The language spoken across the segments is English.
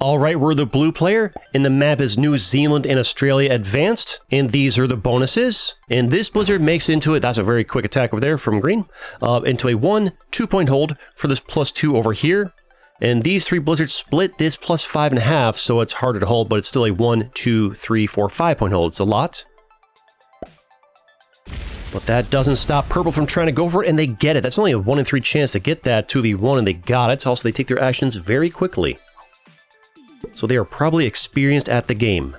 Alright, we're the blue player, and the map is New Zealand and Australia Advanced, and these are the bonuses. And this blizzard makes it into it, that's a very quick attack over there from green, into a 1-2 point hold for this +2 over here. And these three blizzards split this +5.5, so it's harder to hold, but it's still a 1, 2, 3, 4, 5 point hold. It's a lot. But that doesn't stop purple from trying to go for it, and they get it. That's only a 1 in 3 chance to get that 2v1, and they got it. Also, they take their actions very quickly. So they are probably experienced at the game.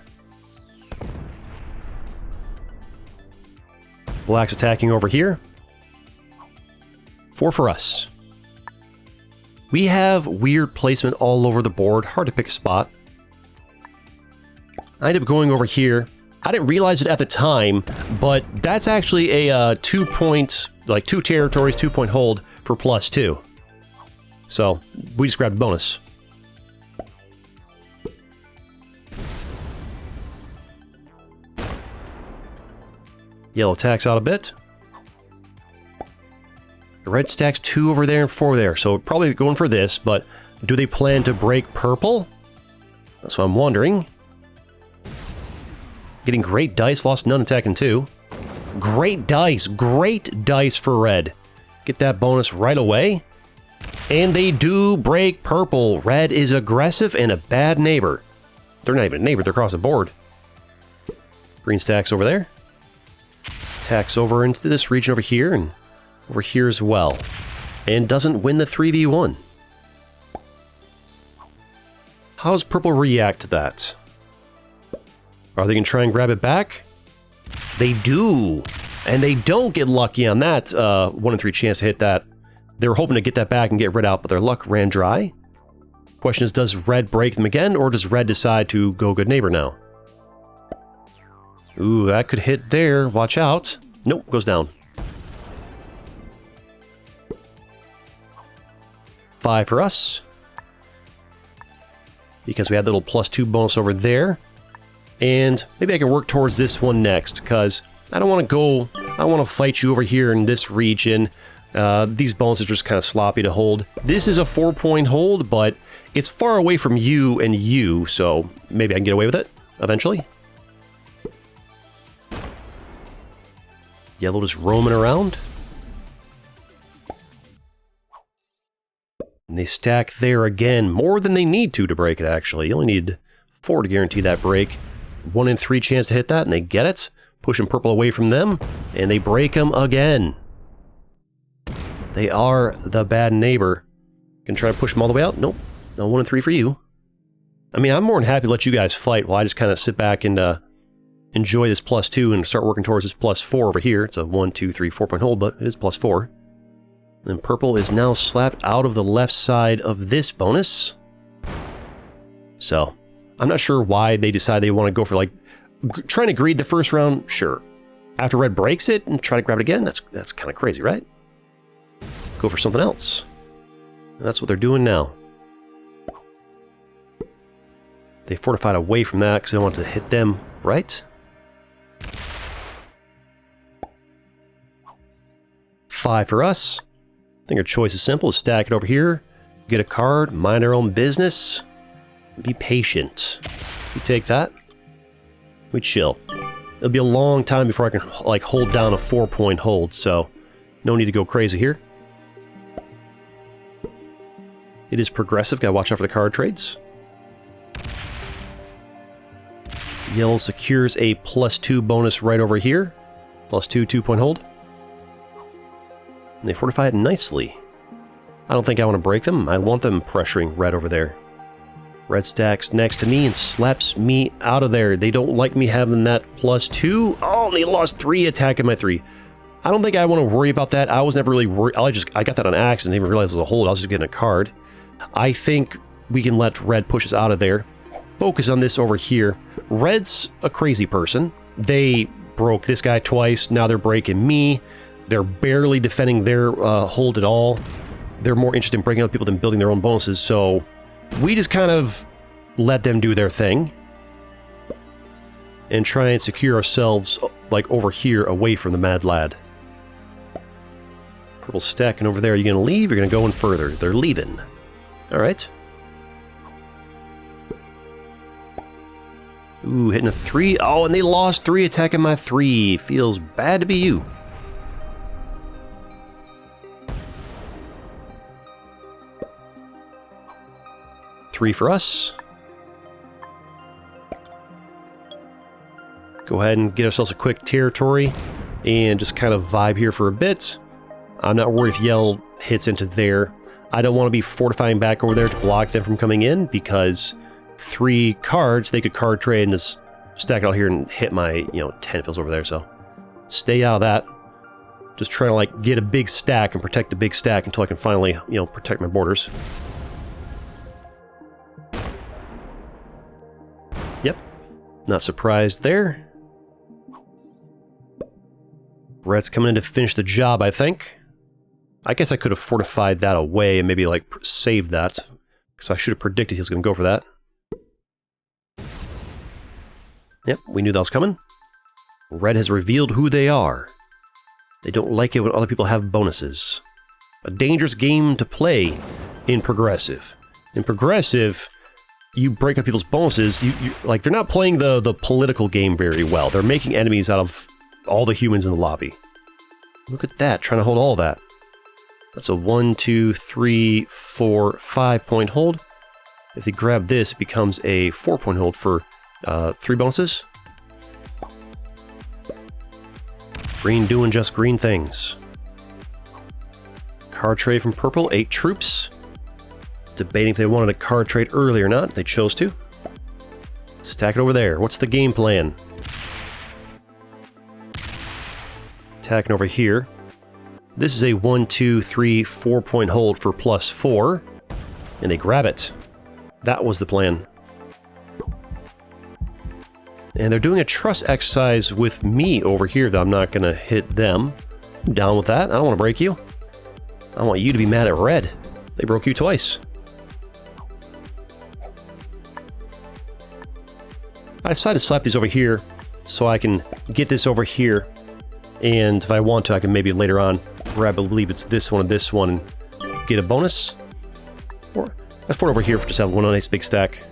Black's attacking over here. 4 for us. We have weird placement all over the board. Hard to pick a spot. I ended up going over here. I didn't realize it at the time, but that's actually a 2 point, like 2 territories, 2 point hold for +2. So we just grabbed a bonus. Yellow attacks out a bit. The red stacks 2 over there and 4 there, so probably going for this, but do they plan to break purple? That's what I'm wondering. Getting great dice, lost none attacking 2. Great dice for red. Get that bonus right away. And they do break purple. Red is aggressive and a bad neighbor. They're not even a neighbor, they're across the board. Green stacks over there. Attacks over into this region over here and over here as well. And doesn't win the 3v1. How does purple react to that? Are they going to try and grab it back? They do. And they don't get lucky on that 1 in 3 chance to hit that. They were hoping to get that back and get red out, but their luck ran dry. Question is, does red break them again, or does red decide to go good neighbor now? Ooh, that could hit there. Watch out. Nope, goes down. 5 for us. Because we had the little +2 bonus over there. And maybe I can work towards this one next, because I don't want to go... I want to fight you over here in this region. These bonuses are just kind of sloppy to hold. This is a 4 point hold, but it's far away from you and you, so maybe I can get away with it eventually. Yellow just roaming around. And they stack there again, more than they need to break it, actually. You only need 4 to guarantee that break. 1 in 3 chance to hit that, and they get it. Pushing purple away from them, and they break them again. They are the bad neighbor. Can try to push them all the way out? Nope. No 1 in 3 for you. I mean, I'm more than happy to let you guys fight while I just kind of sit back and enjoy this +2 and start working towards this +4 over here. It's a 1, 2, 3, 4 point hold, but it is +4. And purple is now slapped out of the left side of this bonus. So, I'm not sure why they decide they want to go for, like, trying to greed the first round, sure. After red breaks it and try to grab it again, that's kind of crazy, right? Go for something else. And that's what they're doing now. They fortified away from that because they want to hit them, right? 5 for us. I think our choice is simple. Stack it over here, get a card, mind our own business, be patient. We take that. We chill. It'll be a long time before I can, like, hold down a 4 point hold, so no need to go crazy here. It is progressive. Gotta watch out for the card trades. Yellow secures a +2 bonus right over here. +2, 2 point hold. And they fortify it nicely. I don't think I want to break them. I want them pressuring red over there. Red stacks next to me and slaps me out of there. They don't like me having that +2. Oh, and they lost 3 attacking my 3. I don't think I want to worry about that. I was never really worried. I got that on accident. I didn't even realize it was a hold. I was just getting a card. I think we can let red push us out of there. Focus on this over here. Red's a crazy person. They broke this guy twice. Now they're breaking me. They're barely defending their hold at all. They're more interested in breaking other people than building their own bonuses, so we just kind of let them do their thing and try and secure ourselves, like, over here away from the mad lad. Purple stacking over there. Are you going to leave? You're going to go in further. They're leaving. Alright. Ooh, hitting a 3. Oh, and they lost 3 attacking my 3. Feels bad to be you. Three for us. Go ahead and get ourselves a quick territory and just kind of vibe here for a bit. I'm not worried if yellow hits into there. I don't want to be fortifying back over there to block them from coming in because 3 cards, they could card trade and just stack it out here and hit my, 10 fills over there, so stay out of that. Just trying to, like, get a big stack and protect the big stack until I can finally, protect my borders. Yep, not surprised there. Red's coming in to finish the job, I think. I guess I could have fortified that away and maybe, like, saved that, because I should have predicted he was going to go for that. Yep, we knew that was coming. Red has revealed who they are. They don't like it when other people have bonuses. A dangerous game to play in Progressive. In Progressive, you break up people's bonuses. Like, they're not playing the political game very well. They're making enemies out of all the humans in the lobby. Look at that, trying to hold all that. That's a 1, 2, 3, 4, 5-point hold. If they grab this, it becomes a 4-point hold for 3 bonuses. Green doing just green things. Card trade from purple, 8 troops. Debating if they wanted a card trade early or not. They chose to. Stack it over there. What's the game plan? Attacking over here. This is a 1, 2, 3, 4-point hold for +4. And they grab it. That was the plan. And they're doing a trust exercise with me over here that I'm not going to hit them. I'm down with that. I don't want to break you. I want you to be mad at red. They broke you twice. I decided to slap these over here so I can get this over here. And if I want to, I can maybe later on grab, I believe it's this one and this one, and get a bonus. Or let's put it over here for just have one nice big stack.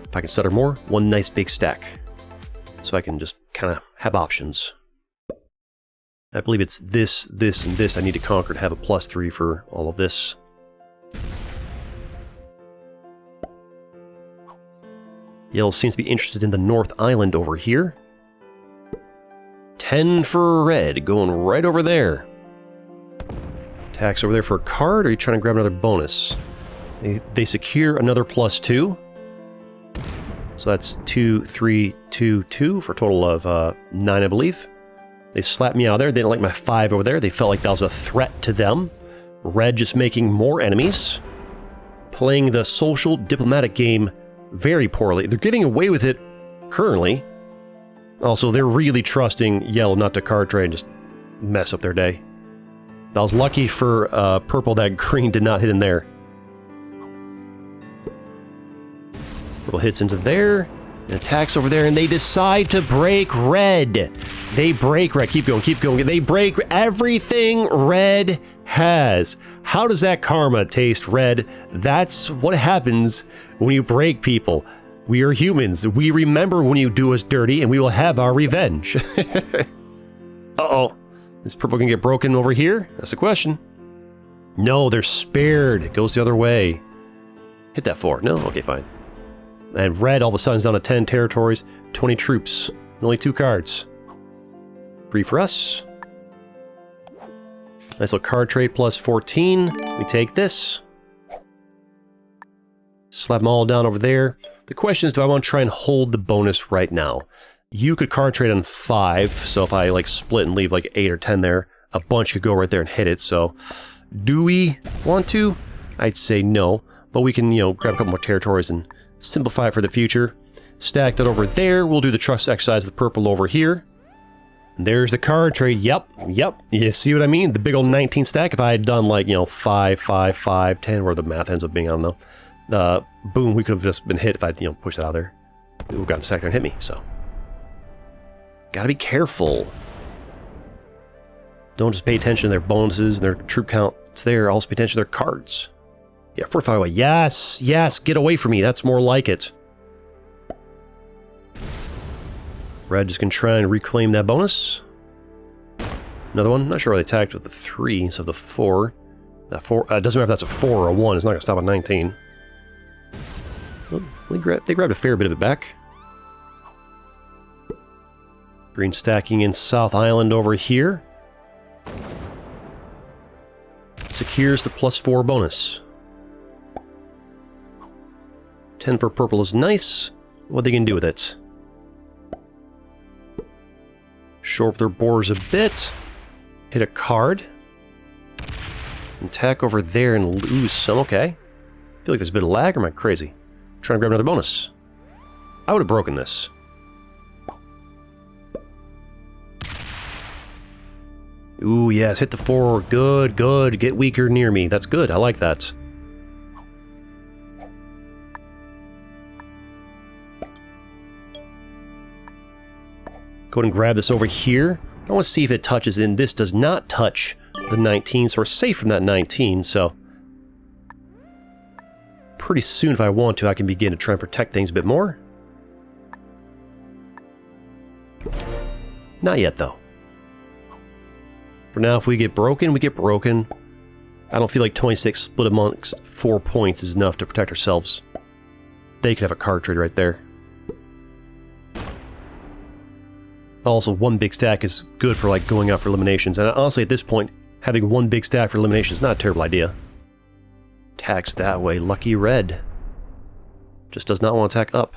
If I can stutter more, one nice big stack. So I can just kind of have options. I believe it's this, this, and this I need to conquer to have a +3 for all of this. Yellow seems to be interested in the North Island over here. 10 for red, going right over there. Attacks over there for a card, or are you trying to grab another bonus? They secure another +2. So that's 2, 3, 2, 2 for a total of 9, I believe. They slapped me out there. They didn't like my 5 over there. They felt like that was a threat to them. Red just making more enemies. Playing the social diplomatic game very poorly. They're getting away with it currently. Also, they're really trusting yellow not to card trade and just mess up their day. I was lucky for purple that green did not hit in there. Purple hits into there, and attacks over there, and they decide to break red. They break red. Keep going, keep going. They break everything red has. How does that karma taste, red? That's what happens when you break people. We are humans. We remember when you do us dirty, and we will have our revenge. Uh-oh. Is purple gonna get broken over here? That's the question. No, they're spared. It goes the other way. Hit that 4. No? Okay, fine. And red all of a sudden is down to 10 territories, 20 troops, and only 2 cards. 3 for us. Nice little card trade +14. We take this. Slap them all down over there. The question is, do I want to try and hold the bonus right now? You could card trade on 5, so if I like split and leave like 8 or 10 there, a bunch could go right there and hit it, so do we want to? I'd say no, but we can, grab a couple more territories and simplify it for the future. Stack that over there. We'll do the trust exercise with the purple over here. And there's the card trade. Yep. You see what I mean? The big old 19 stack. If I had done like, 5, 5, 5, 10, where the math ends up being, I don't know. Boom, we could have just been hit if I'd, pushed it out of there. It would have gotten stacked there and hit me, so. Gotta be careful. Don't just pay attention to their bonuses and their troop count. It's there. Also pay attention to their cards. Yeah, fortify away. Yes, get away from me. That's more like it. Red just gonna try and reclaim that bonus. Another one. Not sure why they attacked with the 3 instead of the 4. That 4. It doesn't matter if that's a 4 or a 1. It's not gonna stop at 19. Well, they grabbed a fair bit of it back. Green stacking in South Island over here. Secures the +4 bonus. 10 for purple is nice. What are they gonna do with it? Shore up their borders a bit. Hit a card. Attack over there and lose some. Okay. I feel like there's a bit of lag, or am I crazy? Trying to grab another bonus. I would have broken this. Ooh, yes, hit the 4. Good, good. Get weaker near me. That's good. I like that. Go ahead and grab this over here. I want to see if it touches in. This does not touch the 19, so we're safe from that 19, so... Pretty soon, if I want to, I can begin to try and protect things a bit more. Not yet, though. For now, if we get broken, we get broken. I don't feel like 26 split amongst 4 points is enough to protect ourselves. They could have a card trade right there. Also, 1 big stack is good for, like, going out for eliminations. And honestly, at this point, having 1 big stack for elimination is not a terrible idea. Attacks that way. Lucky red. Just does not want to attack up.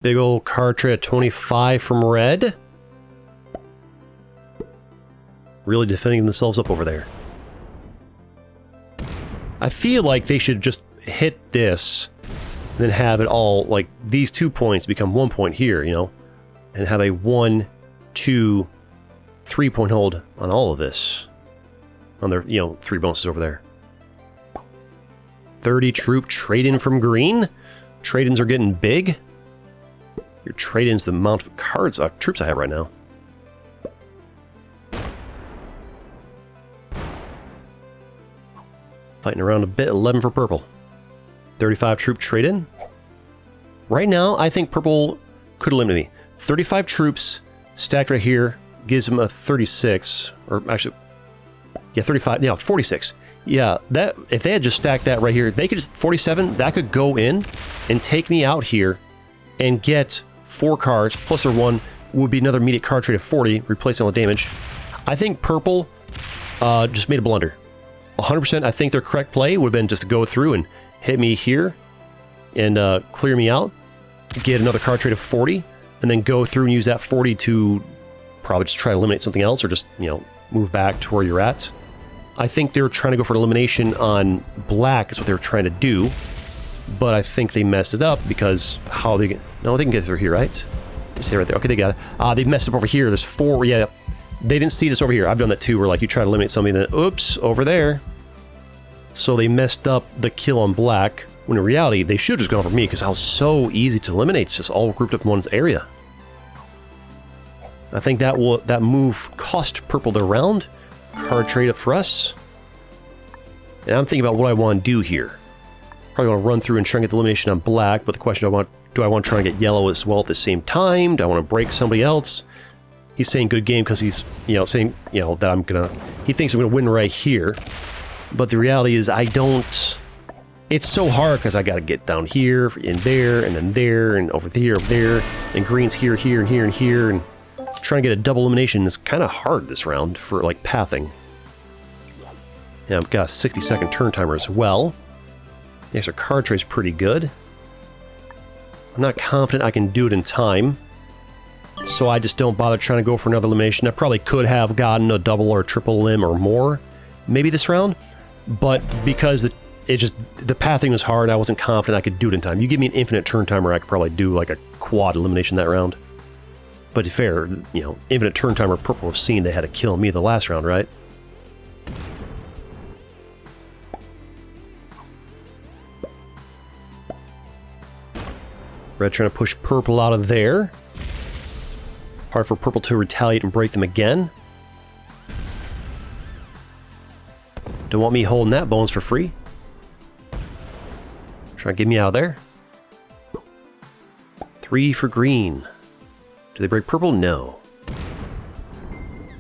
Big old card trade at 25 from red. Really defending themselves up over there. I feel like they should just hit this, and then have it all, like, these 2 points become 1 point here, you know? And have a 1, 2, 3 point hold on all of this. On their, you know, 3 bonuses over there. 30 troop trade-in from green. Trade-ins are getting big. Your trade-in's the amount of cards, troops I have right now. Fighting around a bit, 11 for purple. 35 troop trade-in. Right now, I think purple could eliminate me. 35 troops stacked right here gives them a 36, or actually, yeah, 35, yeah, 46. Yeah, that if they had just stacked that right here, they could just, 47, that could go in and take me out here and get 4 cards, plus their 1 would be another immediate card trade of 40, replacing all the damage. I think purple just made a blunder. 100%, I think their correct play would have been just to go through and hit me here and clear me out, get another card trade of 40, and then go through and use that 40 to probably just try to eliminate something else, or just, you know, move back to where you're at. I think they were trying to go for an elimination on black is what they were trying to do, but I think they messed it up because how they get... No, they can get through here, right? They say right there. Okay, they got it. They messed up over here. There's 4... Yeah, they didn't see this over here. I've done that too, where like you try to eliminate something, then oops, over there. So they messed up the kill on black, when in reality, they should have just gone for me, because I was so easy to eliminate. It's just all grouped up in one area. I think that move cost purple the round. Card trade up for us. And I'm thinking about what I want to do here. Probably want to run through and try and get the elimination on black, but the question do I want to try and get yellow as well at the same time? Do I want to break somebody else? He's saying good game because he's, you know, saying, you know, that I'm gonna... He thinks I'm gonna win right here. But the reality is I don't... It's so hard because I gotta get down here, and there, and then there, and over there, and green's here, here, and here, and here, and trying to get a double elimination is kind of hard this round for, like, pathing. Yeah, I've got a 60-second turn timer as well. The extra card trade's pretty good. I'm not confident I can do it in time, so I just don't bother trying to go for another elimination. I probably could have gotten a double or a triple limb or more, maybe this round, but because the pathing was hard, I wasn't confident I could do it in time. You give me an infinite turn timer, I could probably do like a quad elimination that round. But to be fair, you know, infinite turn timer, purple have seen they had to kill me the last round, right? Red trying to push purple out of there. Hard for purple to retaliate and break them again. Don't want me holding that bonus for free. Try to get me out of there. 3 for green. Do they break purple? No.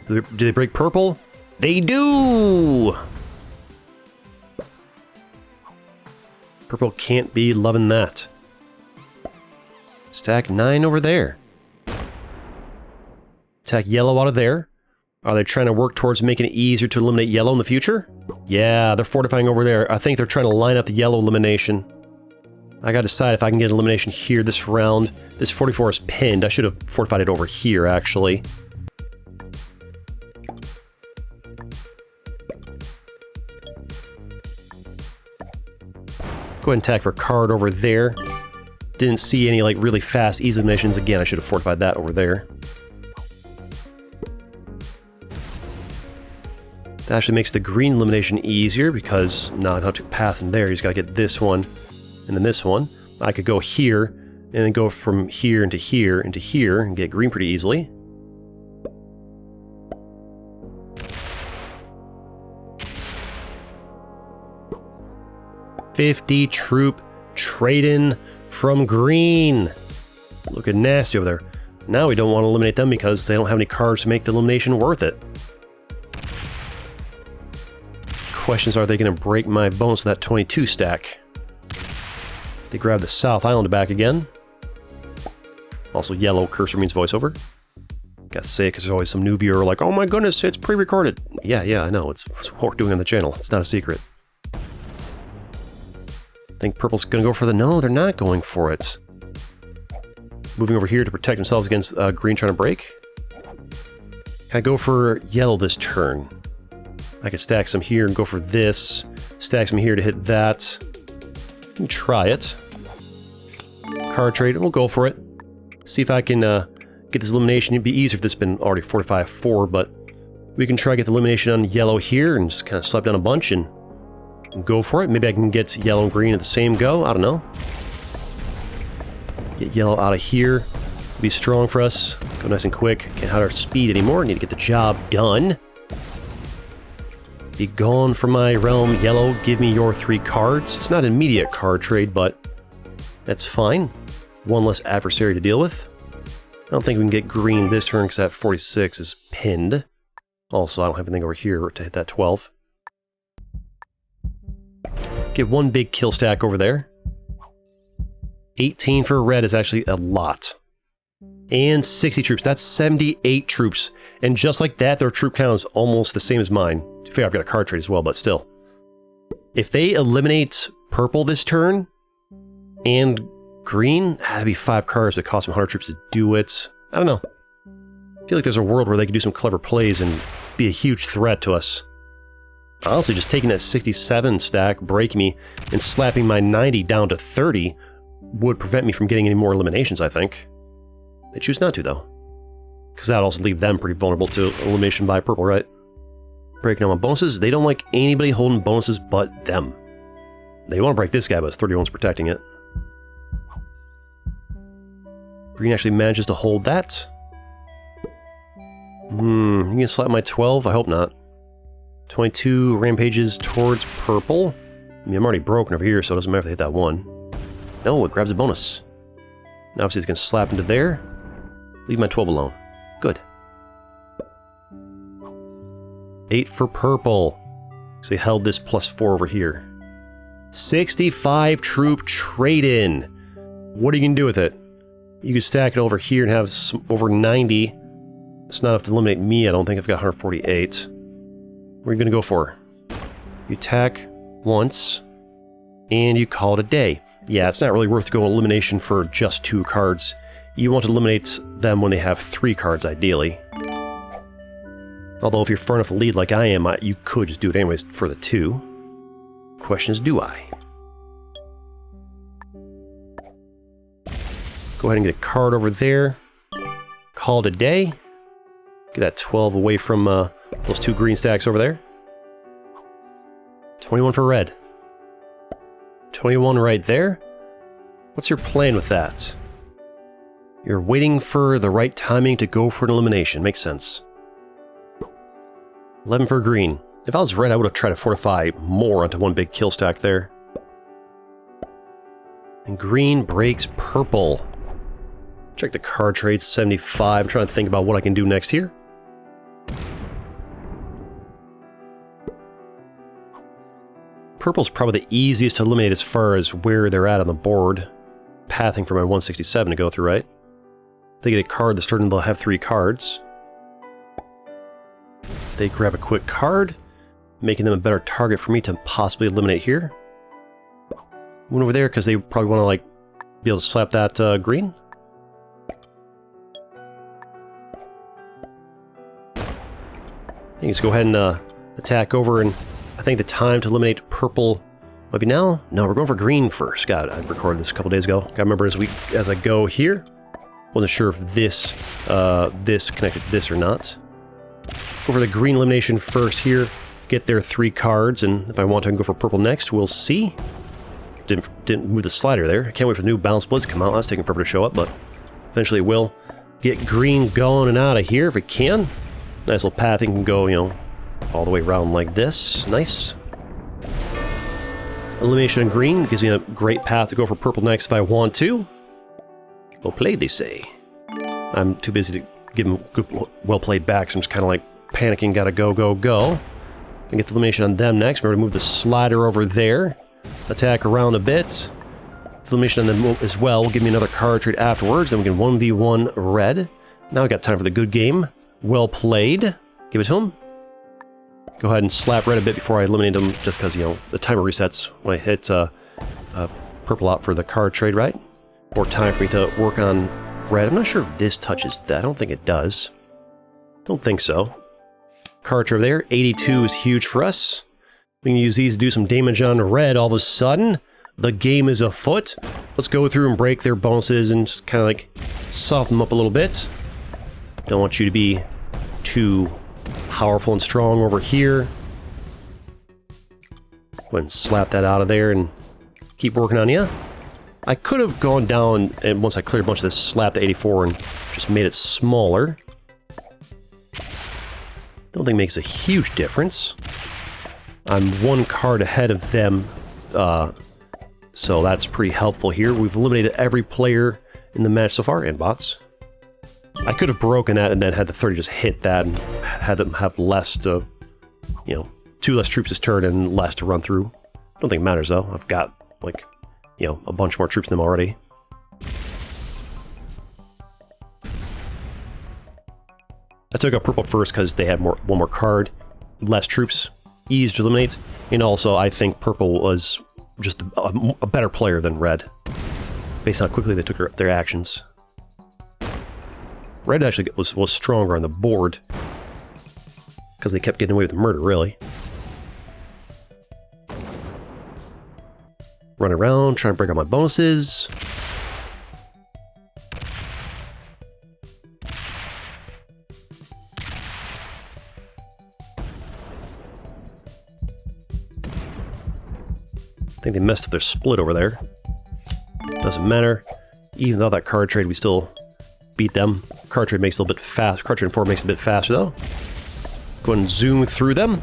Do they break purple? They do! Purple can't be loving that. Stack 9 over there. Attack yellow out of there. Are they trying to work towards making it easier to eliminate yellow in the future? Yeah, they're fortifying over there. I think they're trying to line up the yellow elimination. I gotta decide if I can get an elimination here this round. This 44 is pinned. I should have fortified it over here, actually. Go ahead and attack for card over there. Didn't see any, like, really fast, easy eliminations. Again, I should have fortified that over there. That actually makes the green elimination easier because now I don't have to path in there. You just gotta get this one and then this one. I could go here and then go from here into here into here and get green pretty easily. $50 troop trade-in from green. Looking nasty over there. Now we don't want to eliminate them because they don't have any cards to make the elimination worth it. Questions, are they going to break my bonus with that 22 stack? They grab the South Island back again. Also, yellow cursor means voiceover. Gotta say it because there's always some new viewer like, oh my goodness, it's pre-recorded. Yeah, I know. It's what we're doing on the channel. It's not a secret. Think purple's going to go for the... No, they're not going for it. Moving over here to protect themselves against green trying to break. Can I go for yellow this turn? I could stack some here and go for this. Stack some here to hit that. And try it. Card trade, we'll go for it. See if I can get this elimination. It'd be easier if this had been already 45-4, but we can try to get the elimination on yellow here and just kind of slap down a bunch and go for it. Maybe I can get yellow and green at the same go. I don't know. Get yellow out of here. Be strong for us. Go nice and quick. Can't hide our speed anymore. Need to get the job done. Be gone from my realm, yellow. Give me your 3 cards. It's not an immediate card trade, but that's fine. One less adversary to deal with. I don't think we can get green this turn because that 46 is pinned. Also, I don't have anything over here to hit that 12. Get 1 big kill stack over there. 18 for red is actually a lot. And 60 troops. That's 78 troops. And just like that, their troop count is almost the same as mine. To figure I've got a card trade as well, but still. If they eliminate purple this turn, and green, that'd be 5 cards, but it costs them 100 troops to do it. I don't know. I feel like there's a world where they could do some clever plays and be a huge threat to us. Honestly, just taking that 67 stack, breaking me, and slapping my 90 down to 30 would prevent me from getting any more eliminations, I think. They choose not to, though. Because that'd also leave them pretty vulnerable to elimination by purple, right? Breaking all my bonuses. They don't like anybody holding bonuses but them. They want to break this guy, but 31's protecting it. Green actually manages to hold that. You can slap my 12? I hope not. 22 rampages towards purple. I mean, I'm already broken over here, so it doesn't matter if they hit that 1. No, it grabs a bonus. Now obviously it's going to slap into there. Leave my 12 alone. Good. 8 for purple. So they held this +4 over here. 65 troop trade-in. What are you going to do with it? You can stack it over here and have some, over 90. It's not enough to eliminate me, I don't think. I've got 148. What are you going to go for? You attack once, and you call it a day. Yeah, it's not really worth going elimination for just 2 cards. You want to eliminate them when they have 3 cards, ideally. Although if you're far enough to lead like I am, you could just do it anyways for the 2. Question is, do I? Go ahead and get a card over there. Call it a day. Get that 12 away from those 2 green stacks over there. 21 for red. 21 right there. What's your plan with that? You're waiting for the right timing to go for an elimination. Makes sense. 11 for green. If I was red, I would have tried to fortify more onto 1 big kill stack there. And green breaks purple. Check the card trade, 75. I'm trying to think about what I can do next here. Purple's probably the easiest to eliminate as far as where they're at on the board. Pathing for my 167 to go through, right? They get a card that's starting to have 3 cards. They grab a quick card, making them a better target for me to possibly eliminate here. Went over there because they probably want to, like, be able to slap that green. I think let's go ahead and attack over, and I think the time to eliminate purple might be now. No, we're going for green first. God, I recorded this a couple days ago. Gotta remember as I go here. Wasn't sure if this connected to this or not. Go for the green elimination first here. Get their 3 cards, and if I want to, I can go for purple next. We'll see. Didn't move the slider there. I can't wait for the new Balanced Blitz to come out. That's taking forever to show up, but eventually it will. Get green going and out of here if it can. Nice little pathing can go, you know, all the way around like this. Nice. Elimination of green gives me a great path to go for purple next if I want to. Well played, they say. I'm too busy to give them good, well played back, so I'm just kind of like panicking, gotta go, go, go. And get the elimination on them next. Remember to move the slider over there. Attack around a bit. Elimination on them as well will give me another card trade afterwards. Then we can 1v1 red. Now we got time for the good game. Well played. Give it to him. Go ahead and slap red a bit before I eliminate him, just because, you know, the timer resets when I hit purple out for the card trade, right? More time for me to work on red. I'm not sure if this touches that. I don't think it does. Don't think so. Card trade there. 82 is huge for us. We can use these to do some damage on red all of a sudden. The game is afoot. Let's go through and break their bonuses and just kind of like soften them up a little bit. Don't want you to be too powerful and strong over here. Go ahead and slap that out of there and keep working on you. I could have gone down and once I cleared a bunch of this, slapped the 84 and just made it smaller. Don't think it makes a huge difference. I'm 1 card ahead of them, so that's pretty helpful here. We've eliminated every player in the match so far, and bots. I could have broken that and then had the 30 just hit that and had them have less to, you know, 2 less troops this turn and less to run through. Don't think it matters though. I've got, like, you know, a bunch more troops than them already. I took out purple first because they had one more card, less troops, easy to eliminate, and also I think purple was just a better player than red, based on how quickly they took their actions. Red actually was stronger on the board, because they kept getting away with murder, really. Run around, try and break out my bonuses. I think they messed up their split over there. Doesn't matter. Even though that card trade, we still beat them. Card trade makes it a little bit fast. Card trade 4 makes it a bit faster, though. Go ahead and zoom through them.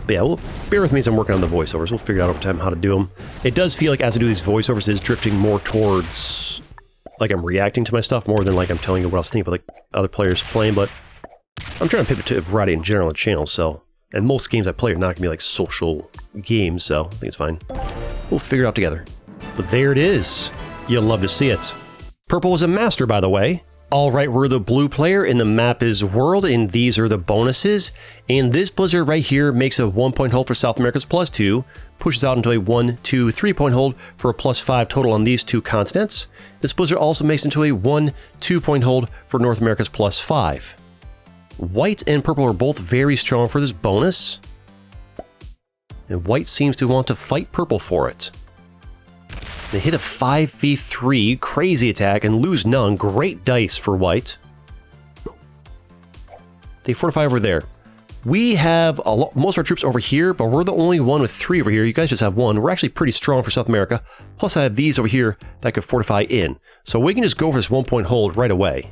But yeah, bear with me as I'm working on the voiceovers. We'll figure out over time how to do them. It does feel like as I do these voiceovers, it's drifting more towards like I'm reacting to my stuff more than like I'm telling you what I was thinking about like other players playing. But I'm trying to pivot to variety in general on the channel, so. And most games I play are not going to be like social games, so I think it's fine. We'll figure it out together. But there it is. You'll love to see it. Purple is a master, by the way. Alright, we're the blue player, and the map is world, and these are the bonuses. And this blizzard right here makes a 1-point hold for South America's +2, pushes out into a 1, 2, 3-point hold for a +5 total on these 2 continents. This blizzard also makes into a 1, 2-point hold for North America's +5. White and purple are both very strong for this bonus. And white seems to want to fight purple for it. They hit a 5v3 crazy attack and lose none. Great dice for white. They fortify over there. We have most of our troops over here, but we're the only one with 3 over here. You guys just have 1. We're actually pretty strong for South America. Plus I have these over here that could fortify in. So we can just go for this 1-point hold right away.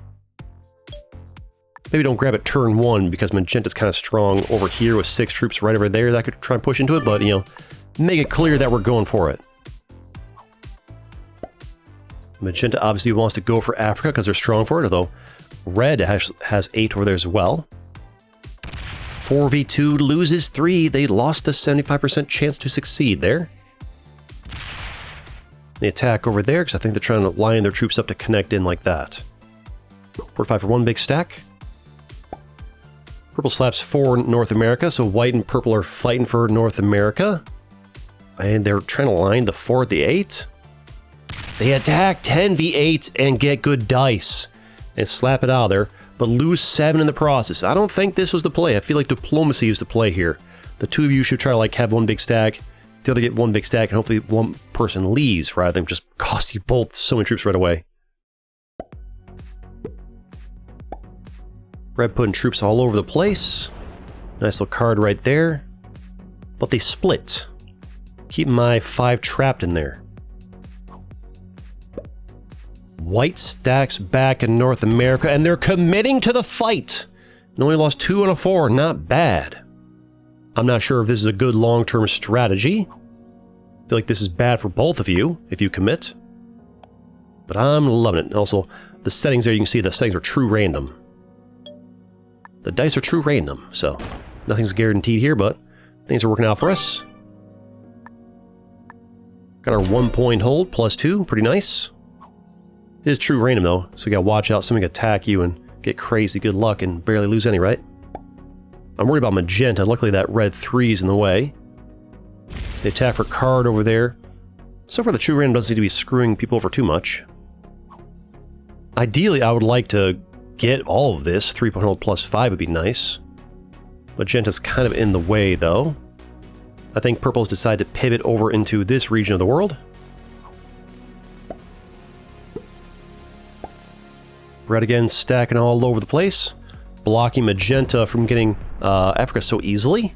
Maybe don't grab it turn 1 because Magenta's kind of strong over here with 6 troops right over there that could try and push into it, but, you know, make it clear that we're going for it. Magenta obviously wants to go for Africa because they're strong for it, although red has 8 over there as well. 4v2 loses 3. They lost the 75% chance to succeed there. They attack over there because I think they're trying to line their troops up to connect in like that. 45 for 1 big stack. Purple slaps 4 North America, so white and purple are fighting for North America. And they're trying to line the 4 at the 8. They attack 10v8 and get good dice and slap it out of there, but lose 7 in the process. I don't think this was the play. I feel like diplomacy is the play here. The two of you should try to like have 1 big stack, the other get 1 big stack, and hopefully one person leaves rather than just cost you both so many troops right away. Red putting troops all over the place. Nice little card right there. But they split. Keep my 5 trapped in there. White stacks back in North America, and they're committing to the fight. And only lost 2 and a 4, not bad. I'm not sure if this is a good long-term strategy. I feel like this is bad for both of you, if you commit. But I'm loving it. Also, the settings there, you can see the settings are true random. The dice are true random, so nothing's guaranteed here, but things are working out for us. Got our 1 point hold, +2, pretty nice. It is true random though, so you gotta watch out. Somebody can attack you and get crazy good luck and barely lose any, right? I'm worried about magenta. Luckily that red 3's in the way. They attack for card over there. So far the true random doesn't seem to be screwing people over too much. Ideally I would like to get all of this. 3 point hold +5 would be nice. Magenta's kind of in the way though. I think purple's decided to pivot over into this region of the world. Red again stacking all over the place, blocking magenta from getting Africa so easily.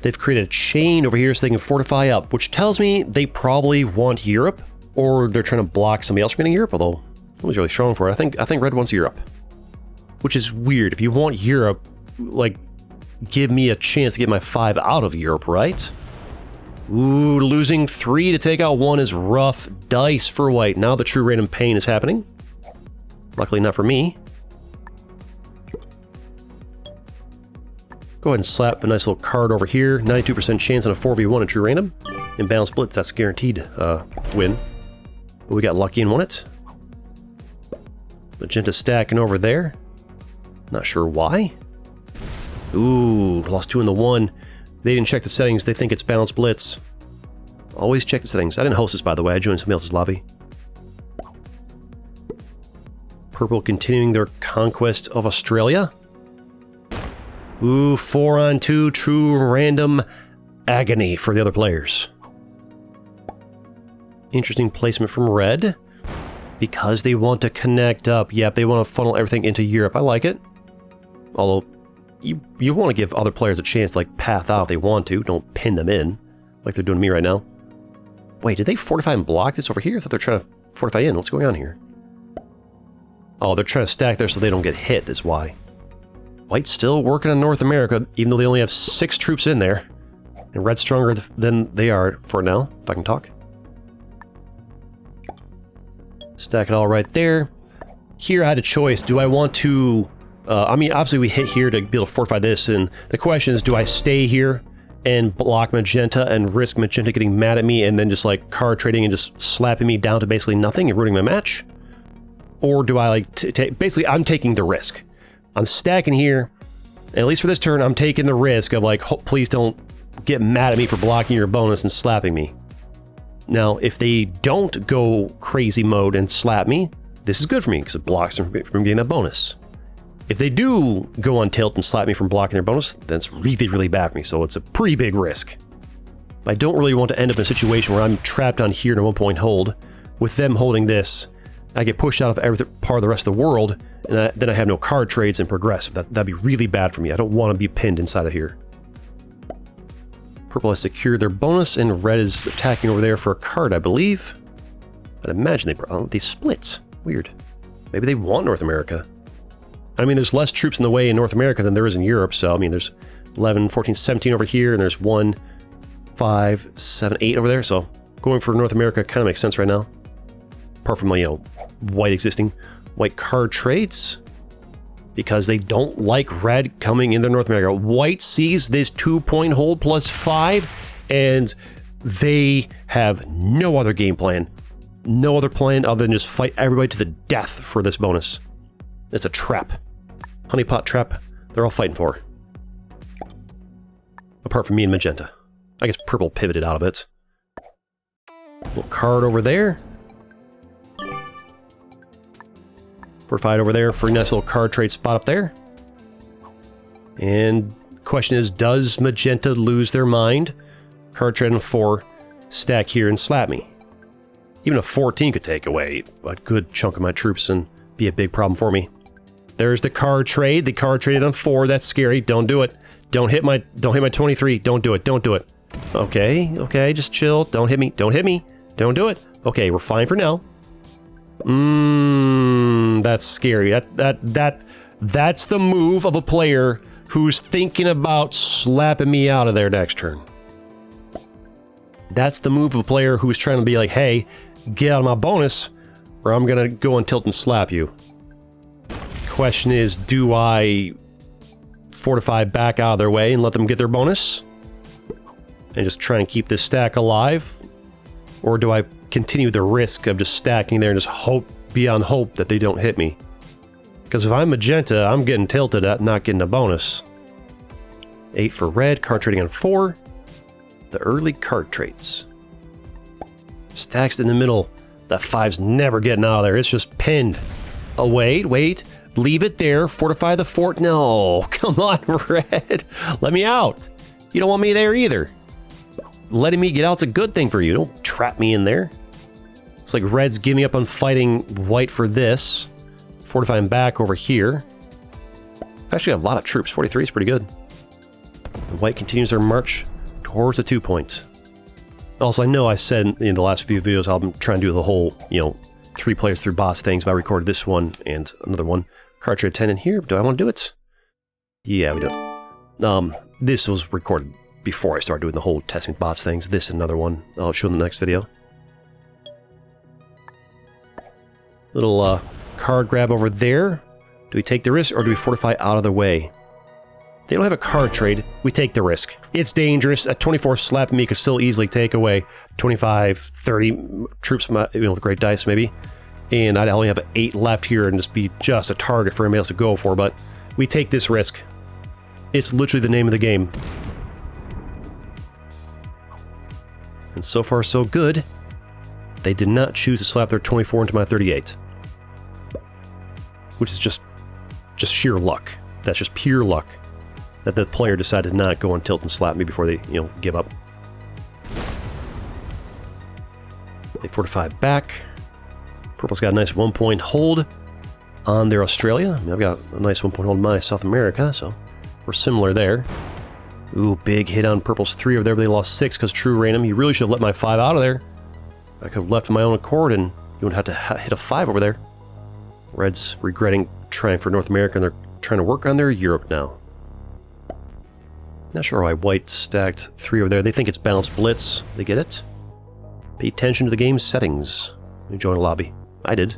They've created a chain over here so they can fortify up, which tells me they probably want Europe, or they're trying to block somebody else from getting Europe, although nobody's really strong for it. I think red wants Europe, which is weird. If you want Europe, like, give me a chance to get my 5 out of Europe, right? Ooh, losing 3 to take out 1 is rough dice for white. Now the true random pain is happening. Luckily not for me. Go ahead and slap a nice little card over here. 92% chance on a 4v1 in true random. In balanced blitz, that's guaranteed win. But we got lucky and won it. Magenta stacking over there. Not sure why. Ooh, lost 2 in the 1. They didn't check the settings. They think it's balanced blitz. Always check the settings. I didn't host this, by the way. I joined somebody else's lobby. Purple continuing their conquest of Australia. Ooh, 4 on 2, true random agony for the other players. Interesting placement from red. Because they want to connect up. Yep, they want to funnel everything into Europe. I like it. Although, you want to give other players a chance to like path out if they want to. Don't pin them in, like they're doing to me right now. Wait, did they fortify and block this over here? I thought they're trying to fortify in. What's going on here? Oh, they're trying to stack there so they don't get hit, is why. White's still working on North America, even though they only have 6 troops in there. And red's stronger than they are for now, if I can talk. Stack it all right there. Here I had a choice. Do I want to... I mean, obviously we hit here to be able to fortify this, and the question is, do I stay here and block magenta and risk magenta getting mad at me and then just like card trading and just slapping me down to basically nothing and ruining my match? Or do I like basically I'm taking the risk. I'm stacking here, and at least for this turn, I'm taking the risk of like, please don't get mad at me for blocking your bonus and slapping me. Now, if they don't go crazy mode and slap me, this is good for me because it blocks them from getting that bonus. If they do go on tilt and slap me from blocking their bonus, then it's really, really bad for me, so it's a pretty big risk. But I don't really want to end up in a situation where I'm trapped on here in a 1 point hold, with them holding this. I get pushed out of every part of the rest of the world, and then I have no card trades and progress. That'd be really bad for me. I don't want to be pinned inside of here. Purple has secured their bonus, and red is attacking over there for a card, I believe. I'd imagine they split. Weird. Maybe they want North America. I mean, there's less troops in the way in North America than there is in Europe, so I mean, there's 11, 14, 17 over here, and there's 1, 5, 7, 8 over there, so going for North America kind of makes sense right now. apart from, you know, white card trades, because they don't like red coming into North America. White sees this 2-point hold +5, and they have no other game plan. No other plan other than just fight everybody to the death for this bonus. It's a trap. Honeypot trap, they're all fighting for. Apart from me and magenta. I guess purple pivoted out of it. Little card over there. Fortified over there for a nice little card trade spot up there. And question is, does magenta lose their mind? Card trade on 4, stack here and slap me. Even a 14 could take away a good chunk of my troops and be a big problem for me. There's the card trade. The card traded on 4. That's scary. Don't do it. Don't hit my 23. Don't do it. Don't do it. Okay, okay, just chill. Don't hit me. Don't hit me. Don't do it. Okay, we're fine for now. That's scary. That's the move of a player who's thinking about slapping me out of there next turn. That's the move of a player who's trying to be like, hey, get out of my bonus, or I'm gonna go on tilt and slap you. Question is, do I fortify back out of their way and let them get their bonus? And just try and keep this stack alive? Or do I continue the risk of just stacking there and just hope beyond hope that they don't hit me? Because if I'm magenta, I'm getting tilted at not getting a bonus. 8 for red, card trading on 4. The early card trades. Stacks in the middle. That 5's never getting out of there. It's just pinned. Oh, wait. Leave it there. Fortify the fort. No, come on, red. Let me out. You don't want me there either. Letting me get out's a good thing for you. Don't trap me in there. Looks like red's giving up on fighting white for this. Fortifying back over here. I've actually got a lot of troops. 43 is pretty good. And white continues their march towards the 2-point. Also, I know I said in the last few videos I'm trying to do the whole, 3 players through boss things, but I recorded this one and another one. Card trade 10 in here. Do I want to do it? Yeah, we do. This was recorded before I started doing the whole testing bots things. This and another one. I'll show in the next video. Little card grab over there. Do we take the risk or do we fortify out of the way? They don't have a card trade. We take the risk. It's dangerous. A 24 slapping me could still easily take away 25, 30 troops, with great dice maybe. And I'd only have 8 left here and just be just a target for anybody else to go for, but we take this risk. It's literally the name of the game. And so far so good. They did not choose to slap their 24 into my 38. Which is just sheer luck. That's just pure luck. That the player decided to not go on tilt and slap me before they, give up. They fortify back. Purple's got a nice 1-point hold on their Australia. I mean, I've got a nice 1-point hold in my South America, so we're similar there. Ooh, big hit on Purple's 3 over there, but they lost 6 because True random. You really should have let my 5 out of there. I could have left of my own accord and you would have to hit a 5 over there. Red's regretting trying for North America and they're trying to work on their Europe now. Not sure why white stacked 3 over there. They think it's balanced blitz. They get it. Pay attention to the game's settings. Let me join a lobby. I did.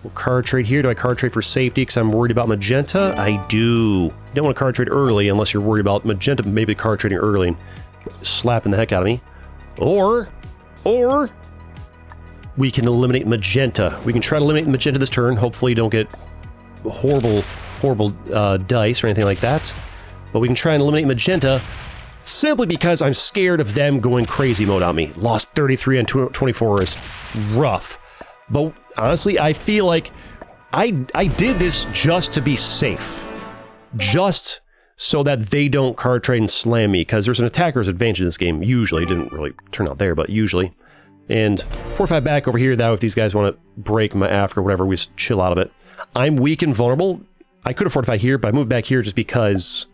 We'll card trade here. Do I card trade for safety because I'm worried about magenta? I do. You don't want to card trade early unless you're worried about magenta maybe card trading early and slapping the heck out of me. Or we can eliminate magenta. We can try to eliminate magenta this turn. Hopefully you don't get horrible dice or anything like that. But we can try and eliminate magenta simply because I'm scared of them going crazy mode on me. Lost 33 and 24 is rough. But honestly, I feel like I did this just to be safe. Just so that they don't card trade and slam me, because there's an attacker's advantage in this game. Usually. It didn't really turn out there, but usually. And 4-5 back over here, that if these guys want to break my Africa or whatever, we just chill out of it. I'm weak and vulnerable. I could have fortified here, but I moved back here just because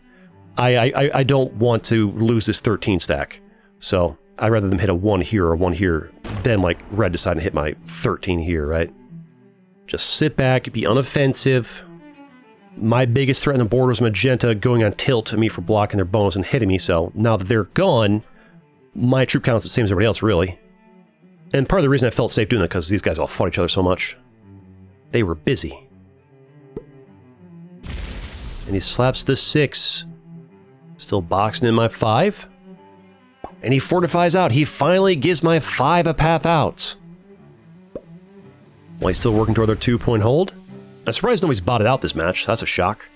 I don't want to lose this 13 stack. So I'd rather them hit a 1 here or a 1 here than like red deciding to hit my 13 here, right? Just sit back, be unoffensive. My biggest threat on the board was magenta going on tilt to me for blocking their bonus and hitting me, so now that they're gone, my troop count's the same as everybody else, really. And part of the reason I felt safe doing that because these guys all fought each other so much. They were busy. And he slaps the 6. Still boxing in my 5. And he fortifies out. He finally gives my 5 a path out. While he's still working toward their 2-point hold. I'm surprised nobody's botted out this match. That's a shock.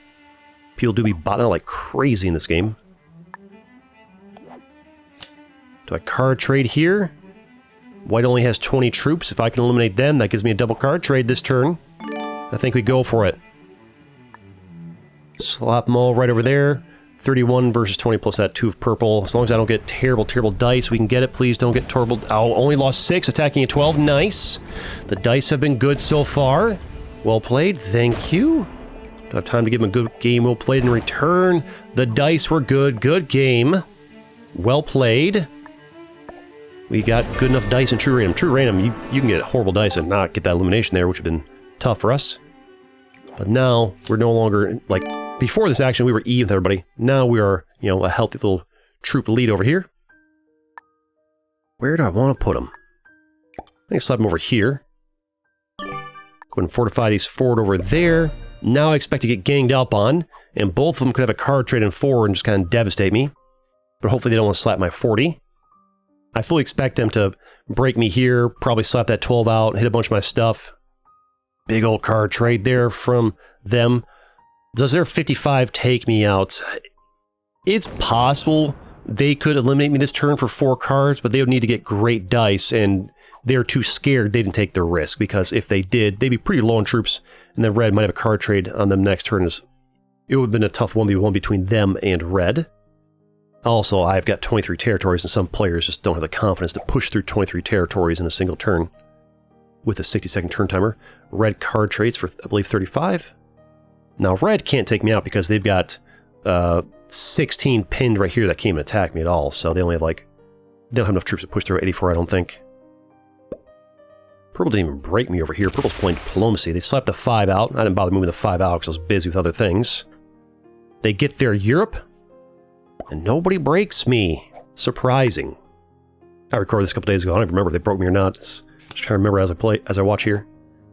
People do be botting out like crazy in this game. Do I card trade here? White only has 20 troops. If I can eliminate them, that gives me a double card trade this turn. I think we go for it. Slap them all right over there. 31 versus 20 plus that 2 of purple. As long as I don't get terrible, terrible dice, we can get it. Please don't get terrible. Oh, only lost 6, attacking at 12. Nice. The dice have been good so far. Well played. Thank you. Don't have time to give him a good game. Well played in return. The dice were good. Good game. Well played. We got good enough dice in True Random. True Random, you can get horrible dice and not get that elimination there, which would have been tough for us. But now, we're no longer, like, before this action, we were even with everybody. Now we are, you know, a healthy little troop lead over here. Where do I want to put them? I can slap them over here. Go ahead and fortify these forward over there. Now I expect to get ganged up on, and both of them could have a card trade in forward and just kind of devastate me. But hopefully they don't want to slap my 40. I fully expect them to break me here, probably slap that 12 out, hit a bunch of my stuff. Big old card trade there from them. Does their 55 take me out? It's possible they could eliminate me this turn for 4 cards, but they would need to get great dice, and they're too scared they didn't take the risk, because if they did, they'd be pretty low on troops, and then red might have a card trade on them next turn. It would have been a tough 1v1 between them and red. Also, I've got 23 territories, and some players just don't have the confidence to push through 23 territories in a single turn. With a 60-second turn timer. Red card trades for, I believe, 35. Now, red can't take me out because they've got 16 pinned right here that can't even attack me at all, so they only have, like, they don't have enough troops to push through 84, I don't think. Purple didn't even break me over here. Purple's playing diplomacy. They slapped the 5 out. I didn't bother moving the 5 out because I was busy with other things. They get their Europe, and nobody breaks me. Surprising. I recorded this a couple days ago. I don't even remember if they broke me or not. It's just trying to remember as I watch here.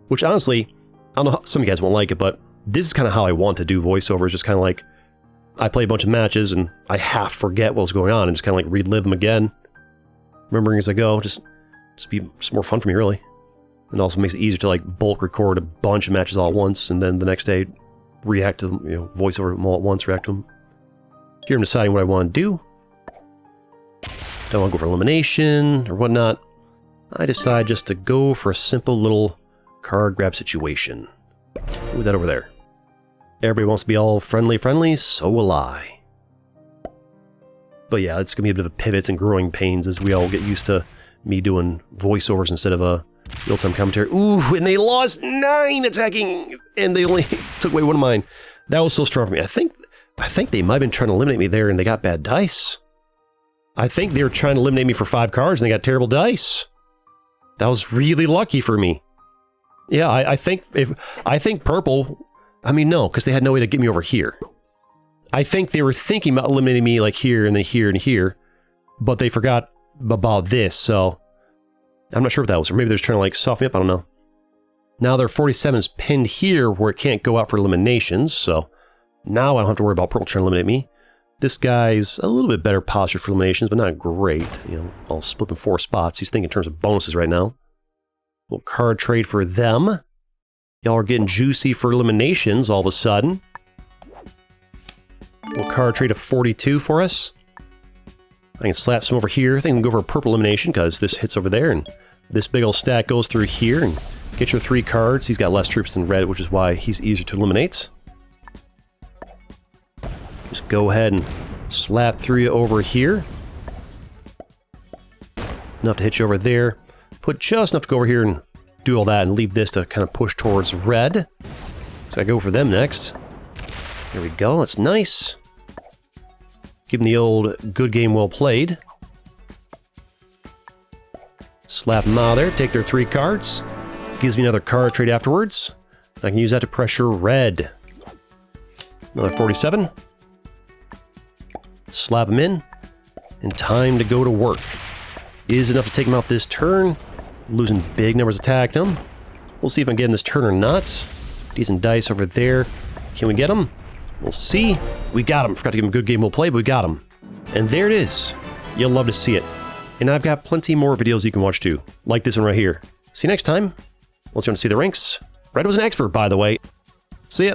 Which, honestly, I don't know how, some of you guys won't like it, but this is kind of how I want to do voiceovers. Just kind of like, I play a bunch of matches, and I half forget what was going on, and just kind of like relive them again. Remembering as I go, just more fun for me, really. And also makes it easier to, like, bulk record a bunch of matches all at once, and then the next day, react to them, you know, voice over them all at once, react to them. Here I'm deciding what I want to do. Do I want to go for elimination or whatnot? I decide just to go for a simple little card grab situation. Move that over there. Everybody wants to be all friendly, so will I. But yeah, it's going to be a bit of a pivot and growing pains as we all get used to me doing voiceovers instead of a real-time commentary. Ooh, and they lost 9 attacking, and they only took away 1 of mine. That was so strong for me. I think they might have been trying to eliminate me there, and they got bad dice. I think they were trying to eliminate me for 5 cards, and they got terrible dice. That was really lucky for me. Yeah, I think purple. I mean, no, because they had no way to get me over here. I think they were thinking about eliminating me like here and then here and here, but they forgot about this. So I'm not sure what that was, or maybe they're just trying to like soften me up. I don't know. Now their 47 is pinned here where it can't go out for eliminations. So now I don't have to worry about purple trying to eliminate me. This guy's a little bit better posture for eliminations, but not great. You know, I'll split in 4 spots. He's thinking in terms of bonuses right now. Little card trade for them. Y'all are getting juicy for eliminations all of a sudden. Little card trade of 42 for us. I can slap some over here. I think we can go for a purple elimination because this hits over there, and this big old stack goes through here and get your 3 cards. He's got less troops than red, which is why he's easier to eliminate. Just go ahead and slap through you over here. Enough to hit you over there. Put just enough to go over here and do all that and leave this to kind of push towards red. So I go for them next. There we go. That's nice. Give them the old good game well played. Slap them out of there. Take their 3 cards. Gives me another card trade afterwards. I can use that to pressure red. Another 47. Slap them in. And time to go to work. Is enough to take them out this turn. Losing big numbers attacking them. We'll see if I can get in this turn or not. Decent dice over there. Can we get him? We'll see. We got him. Forgot to give him a good game we'll play, but we got him. And there it is. You'll love to see it. And I've got plenty more videos you can watch too. Like this one right here. See you next time. Unless you want to see the ranks. Red was an expert, by the way. See ya.